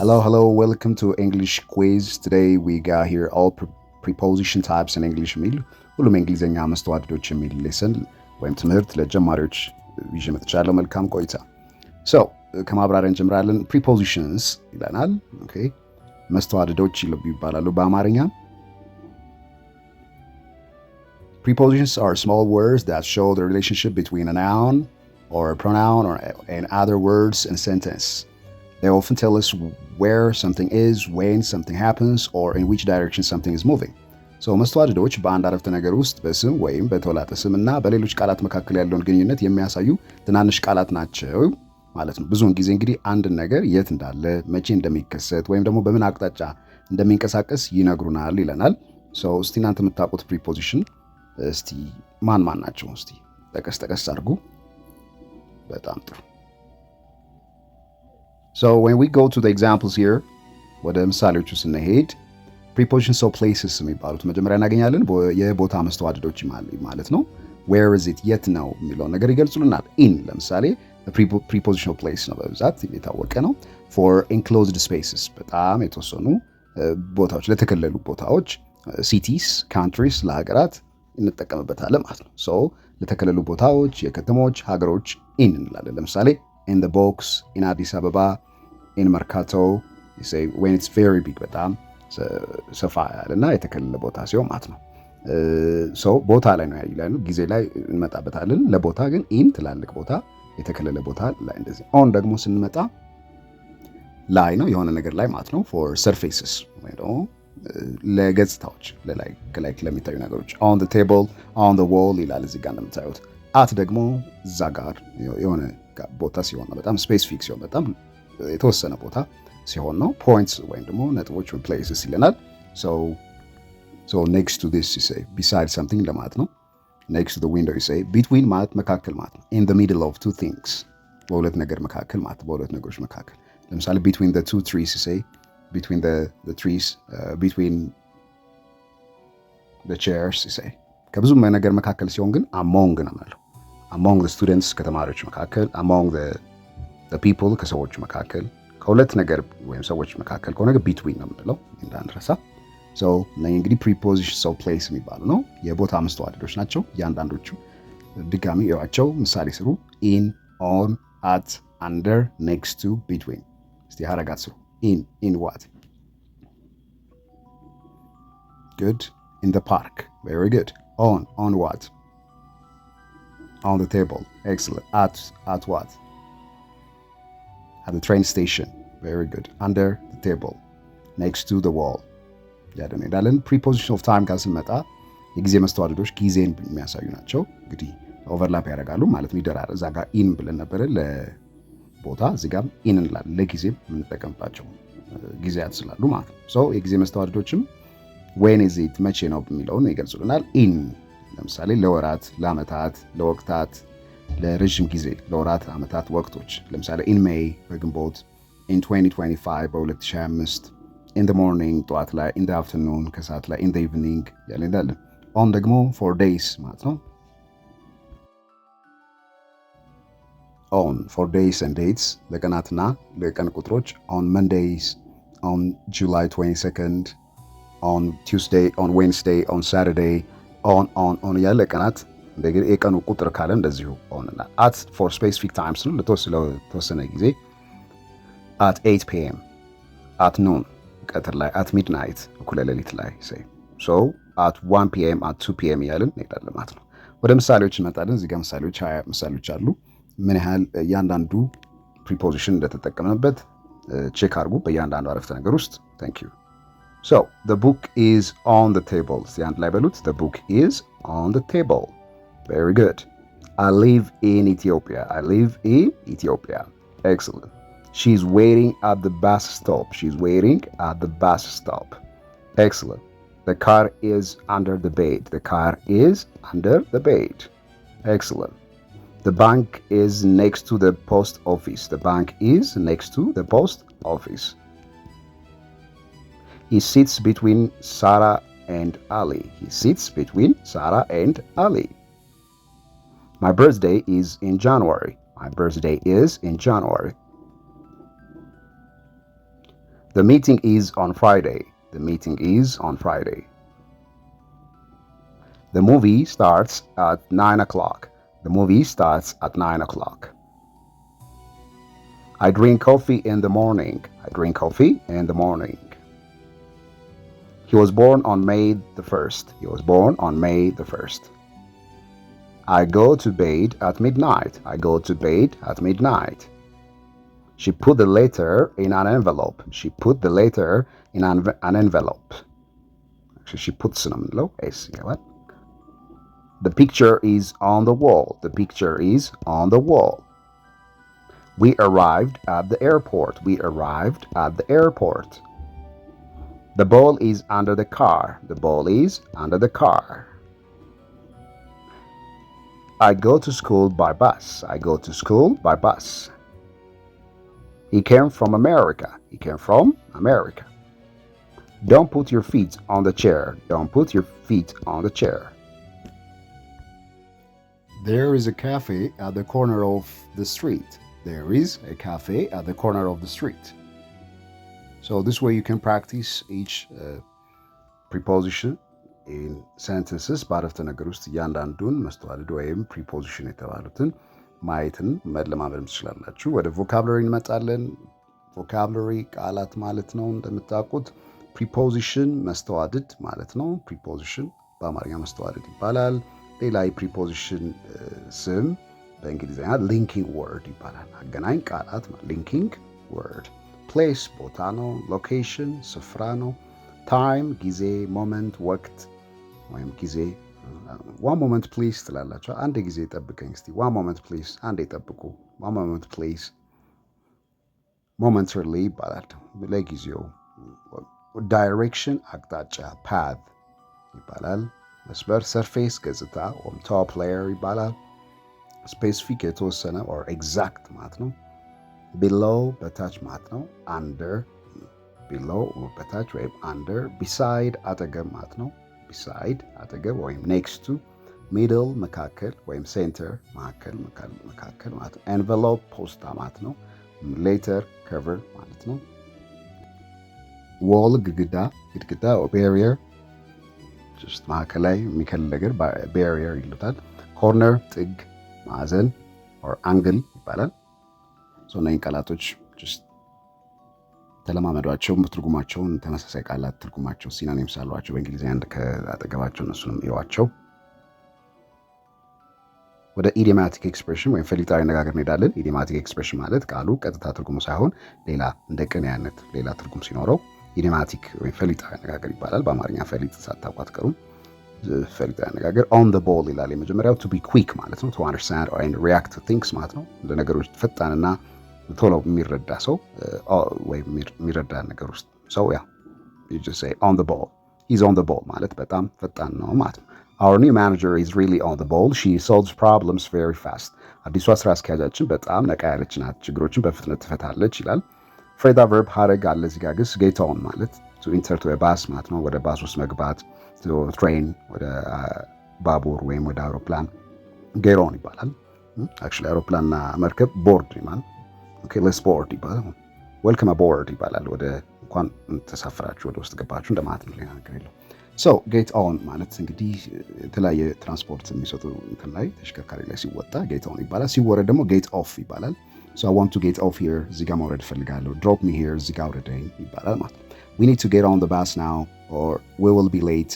Hello, welcome to English quiz. Today we got here all preposition types in English የሚል ሁሉም የእንግሊዝኛ መስተዋድዶች የሚል ሌሰን ወይም ትምህርት ለጀማሪዎች ይዤ መጥቻለሁ። መልካም ቆይታ። ከማብራሪያ እንጀምራለን። prepositions ይለናል። ኦኬ መስተዋድዶች ይባላሉ በአማርኛ። Prepositions are small words that show the relationship between a noun or a pronoun and other words in a sentence. They often tell us where something is, when something happens, or in which direction something is moving. መስተዋድዶች በአንድ አረፍተ ነገር ውስጥ በስም ወይም በተውላጠ ስም እና በሌሎች ቃላት መካከል ያለውን ግንኙነት የሚያሳዩ ትናንሽ ቃላት ናቸው ማለት ነው። ብዙውን ጊዜ እንግዲህ አንድን ነገር የት እንዳለ፣ መቼ እንደሚከሰት ወይም ደግሞ በምን አቅጣጫ እንደሚንቀሳቀስ ይነግሩናል ይለናል። እስቲ እናንተ የምታውቁት ፕሪፖዚሽን እስቲ ማን ናቸው? እስቲ ጠቀስ አድርጉ። በጣም ጥሩ። when we go to the examples here, ወደ ምሳሌዎቹ ስንሄድ prepositions of places የሚባሉት መጀመሪያ እናገኛለን። የቦታ መስተዋድዶች ማለት ነው። where is it የት ነው የሚለውን ነገር ይገልጹልናል። in ለምሳሌ preposition of place ነው፣ በብዛት የታወቀ ነው። for enclosed spaces በጣም የተወሰኑ ቦታዎች፣ ለተከለሉ ቦታዎች cities countries ለሀገራት እንጠቀምበታለን ማለት ነው። ለተከለሉ ቦታዎች፣ የከተሞች፣ ሀገሮች in እንላለን። ለምሳሌ in the box, in Addis Ababa, in Mercato, you say when it's very big በጣም ሰፋ ያለና የተከለለ ቦታ ሲሆን ማለት ነው። ቦታ ላይ ነው ያይላል፣ ጊዜ ላይ እንመጣበታለን። ለቦታ ግን in ትላልቅ ቦታ፣ የተከለለ ቦታ ላይ እንደዚህ። on ደግሞ ስንመጣ ላይ ነው፣ የሆነ ነገር ላይ ማለት ነው። for surfaces ወይ ደግሞ ለገጽታዎች፣ ከላይ ለሚታዩ ነገሮች on the table, on the wall ይላል እዚህ ጋር እንደምታዩት። at ደግሞ እዛ ጋር የሆነ ቦታ ሲሆን ነው፣ በጣም ስፔሲፊክ ሲሆን፣ በጣም የተወሰነ ቦታ ሲሆን ነው። points ወይም ደግሞ ነጥቦች places ይለናል። so next to this you say beside something ለማለት ነው። next to the window you say between ማለት መካከል ማለት ነው። in the middle of two things በሁለት ነገር መካከል ማለት በሁለት ነገሮች መካከል። ለምሳሌ between the two trees you say between the trees, between the chairs you say። ከብዙ ነገር መካከል ሲሆን ግን among ነው ማለት ነው። among the students ከተማሪዎች መካከል፣ among the people ከሰዎች መካከል፣ ከሁለት ነገር ወይም ሰዎች መካከል ከሆነ between ነው የምንለው እንዳንረሳ። እነዚህ እንግዲህ prepositions of place የሚባሉ ነው፣ የቦታ መስተዋድዶች ናቸው። እያንዳንዶቹ ድጋሚ እዩዋቸው፣ ምሳሌ ስሩ። in, on, at, under, next to, between። እስቲ ሀረጋት ስሩ። in what? Good. In the park. Very good. on what? On the table. Excellent. At what? At the train station. Very good. Under the table. Next to the wall. ያደነ ይላለን። preposition of time ጋር ስንመጣ የጊዜ መስተዋድዶች ጊዜን የሚያሳዩ ናቸው። እንግዲህ ኦቨርላፕ ያደርጋሉ ማለት ይደራል። እዛ ጋር in ብለን ነበረ ለቦታ፣ እዚህ ጋር in እንላለን ለጊዜ የምንጠቀምባቸው ጊዜያት ስላሉ ማለት ነው። የጊዜ መስተዋድዶችም when is it መቼ ነው የሚለውን ይገልጹልናል። in ለምሳሌ ለወራት፣ ለአመታት፣ ለወቅታት፣ ለረጅም ጊዜ፣ ለወራት፣ አመታት፣ ወቅቶች። ለምሳሌ in May በግንቦት፣ in 2025 በ2025፣ in the morning ጠዋት ላይ፣ in the afternoon ከሰዓት ላይ፣ in the evening ያለ እንዳለን። on ደግሞ for days ማለት ነው። on for days and dates ለቀናትና ለቀን ቁጥሮች። on Mondays, on July 22nd, on Tuesday, on Wednesday, on Saturday, on ያለ ቀናት እንደዚህ የቀኑ ቁጥር ካለ እንደዚሁ on እና at for specific times ነው ለተወሰነ ጊዜ። at 8 p.m, at noon ቀትር ላይ፣ at midnight እኩለ ሌሊት ላይ say at 1 p.m, at 2 p.m ያለን እንሄዳለን ማለት ነው። ወደ ምሳሌዎች እንመጣለን። እዚህ ጋር ምሳሌዎች 20 ምሳሌዎች አሉ። ምን ያህል እያንዳንዱ preposition እንደተጠቀምንበት ቼክ አድርጉ በእያንዳንዱ አረፍተ ነገር ውስጥ። thank you. The book is on the table. stand ላይ በሉት። The book is on the table. Very good. I live in Ethiopia. I live in Ethiopia. Excellent. She's waiting at the bus stop. She's waiting at the bus stop. Excellent. The car is under the bed. The car is under the bed. Excellent. The bank is next to the post office. The bank is next to the post office. He sits between Sarah and Ali. He sits between Sarah and Ali. My birthday is in January. My birthday is in January. The meeting is on Friday. The meeting is on Friday. The movie starts at 9 o'clock. The movie starts at 9 o'clock. I drink coffee in the morning. I drink coffee in the morning. He was born on May the 1st. He was born on May the 1st. I go to bed at midnight. I go to bed at midnight. She put the letter in an envelope. She put the letter in an envelope. Actually, she puts it on the low. What? The picture is on the wall. The picture is on the wall. We arrived at the airport. We arrived at the airport. The ball is under the car. The ball is under the car. I go to school by bus. I go to school by bus. He came from America. He came from America. Don't put your feet on the chair. Don't put your feet on the chair. There is a cafe at the corner of the street. There is a cafe at the corner of the street. So this way you can practice each preposition in sentences በአረፍተ ነገር ውስጥ እያንዳንዱን መስተዋድድ ወይም ፕሪፖዚሽን የተባሉትን ማየትን መለማመድ ትችላላችሁ። ወደ ቮካብለሪ እንመጣለን። ቮካብለሪ ቃላት ማለት ነው። እንደምታውቁት ፕሪፖዚሽን መስተዋድድ ማለት ነው። ፕሪፖዚሽን በአማርኛ መስተዋድድ ይባላል። ሌላ የፕሪፖዚሽን ስም በእንግሊዝኛ ሊንኪንግ ወርድ ይባላል። አገናኝ ቃላት ሊንኪንግ ወርድ። ፕሌስ ቦታ ነው። ሎኬሽን ስፍራ ነው። ታይም ጊዜ፣ ሞመንት ወቅት ወይም ጊዜ። ዋን ሞመንት ፕሊዝ ትላላቸው። አንድ ጊዜ ጠብቀኝ እስቲ። ዋን ሞመንት ፕሊዝ፣ አንዴ ጠብቁ። ዋን ሞመንት ፕሊዝ። ሞመንተርሊ ይባላል ለጊዜው። ዳይሬክሽን አቅጣጫ ፓት ይባላል። መስመር ሰርፌስ ገጽታ ወይም ቶፕ ሌየር ይባላል። ስፔሲፊክ የተወሰነ ኦር ኤግዛክት ማለት ነው። ቢሎው በታች ማለት ነው። አንደር ቢሎው በታች ወይም አንደር። ቢሳይድ አጠገብ ማለት ነው። ቢሳይድ አጠገብ ወይም ኔክስት ቱ። ሚድል መካከል ወይም ሴንተር መካከል ማለት ነው። ኤንቨሎፕ ፖስታ ማለት ነው። ሌተር ከቨር ማለት ነው። ዎል ግድግዳ ቤሪየር ጀስት መካከል ላይ የሚከልል ነገር ቤሪየር ይሉታል። ኮርነር ጥግ፣ ማዕዘን ኦር አንግል ይባላል። እነዚህ ቃላቶች ጀስት ተለማመዷቸው። ትርጉማቸውን ተመሳሳይ ቃላት ትርጉማቸው ሲኖኒምስ አሏቸው በእንግሊዝኛ ከአጠገባቸው እነሱንም ይዋቸው። ወደ ኢዲዮማቲክ ኤክስፕሬሽን ወይም ፈሊጣዊ አነጋገር እንሄዳለን። ኢዲዮማቲክ ኤክስፕሬሽን ማለት ቃሉ ቀጥታ ትርጉሙ ሳይሆን ሌላ እንደ ቅኔ አይነት ሌላ ትርጉም ሲኖረው ኢዲዮማቲክ ወይም ፈሊጣዊ አነጋገር ይባላል። በአማርኛ ፈሊጥ ሳታውቁ አትቀሩም። ፈሊጣዊ አነጋገር ኦን ዘ ቦል ይላል። የመጀመሪያው ቱ ቢ ኩዊክ ማለት ነው። ቱ አንደርስታንድ ኤንድ ሪያክት ቱ ቲንግስ ማለት ነው። ለነገሮች ፈጣንና ቶሎ የሚረዳ ሰው ወይም የሚረዳ ነገር ውስጥ ሰው ያ ኦን ዘ ቦል ሂዝ ኦን ዘ ቦል ማለት በጣም ፈጣን ነው ማለት ነው። Our new manager is really on the ball. She solves problems very fast. አዲሷ ስራ አስኪያጃችን በጣም ነቃ ያለች ናት፣ ችግሮችን በፍጥነት ትፈታለች ይላል። ፍሬዳ ቨርብ ሀረግ አለ እዚህ ጋር ግስ ጌት ኦን ማለት ቱ ኢንተር ቱ ባስ ማለት ነው። ወደ ባስ ውስጥ መግባት፣ ትሬን ወደ ባቡር ወይም ወደ አውሮፕላን ጌት ኦን ይባላል። አክቹዋሊ አውሮፕላንና መርከብ ቦርድ ይባላል። ኦኬ ሌትስ ቦርድ ይባላል። ዌልካም አቦርድ ይባላል። ወደ እንኳን ተሳፍራችሁ ወደ ውስጥ ገባችሁ እንደማለት ነው። ሌላ ነገር የለውም። ሶ ጌት ኦን ማለት እንግዲህ የተለያየ ትራንስፖርት የሚሰጡ እንትን ላይ ተሽከርካሪ ላይ ሲወጣ ጌት ኦን ይባላል። ሲወረድ ደግሞ ጌት ኦፍ ይባላል። ሶ አይ ዋንት ቱ ጌት ኦፍ ሂር፣ እዚህ ጋር መውረድ እፈልጋለሁ። ድሮፕ ሚ ሂር፣ እዚህ ጋር አውርደኝ ይባላል ማለት ነው። ዊ ኒድ ቱ ጌት ኦን ዘ ባስ ናው ኦር ዊ ዊል ቢ ሌት፣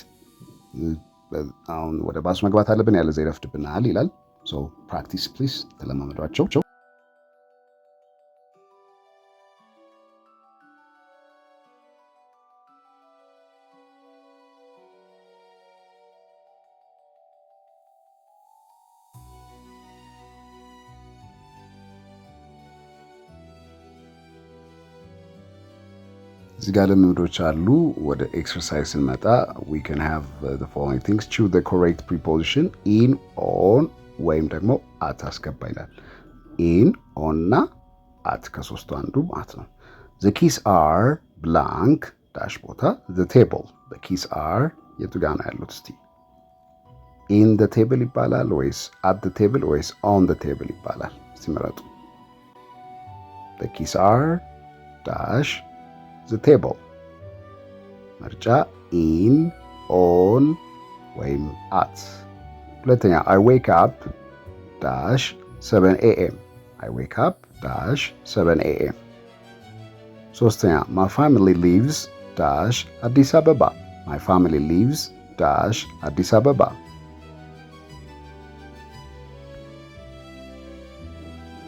አሁን ወደ ባሱ መግባት አለብን ያለዚያ ይረፍድብናል ይላል። ሶ ፕራክቲስ ፕሊዝ፣ ተለማመዷቸው። እዚህ ጋር ልምዶች አሉ። ወደ ኤክሰርሳይዝ ስንመጣ we can have the following things. choose the correct preposition in, on ወይም ደግሞ at አስገባ ይላል። in, on እና at ከሶስቱ አንዱ ማለት ነው። the keys are blank ዳሽ ቦታ the table the keys are የቱ ጋር ነው ያሉት? እስቲ in the table ይባላል ወይስ at the table ወይስ on the table ይባላል? እስቲ ምረጡ። the keys are ዳሽ the table ምርጫ in, on ወይም at። ሁለተኛ I wake up dash 7 a.m. I wake up dash 7 a.m. ሶስተኛ my family lives dash አዲስ አበባ My family lives dash አዲስ አበባ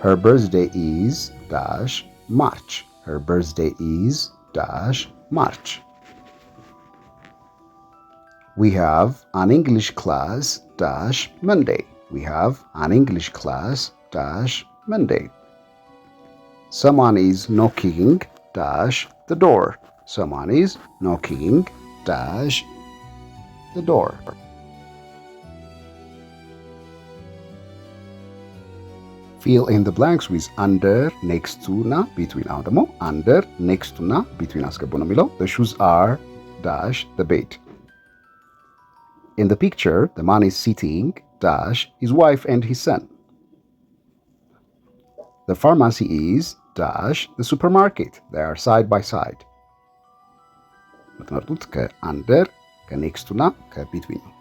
Her birthday is dash March. Her birthday is dash March. We have an English class dash Monday. We have an English class dash Monday. Someone is knocking dash the door. Someone is knocking dash the door. Fill in the blanks with under, next to እና between። አሁን ደግሞ under, next to እና between አስገቡ ነው የሚለው። The shoes are dash the bed. In the picture, the man is sitting dash his wife and his son. The pharmacy is dash the supermarket. They are side by side. የምትመርጡት ከአንደር ከኔክስቱ እና ከቢትዊን ነው።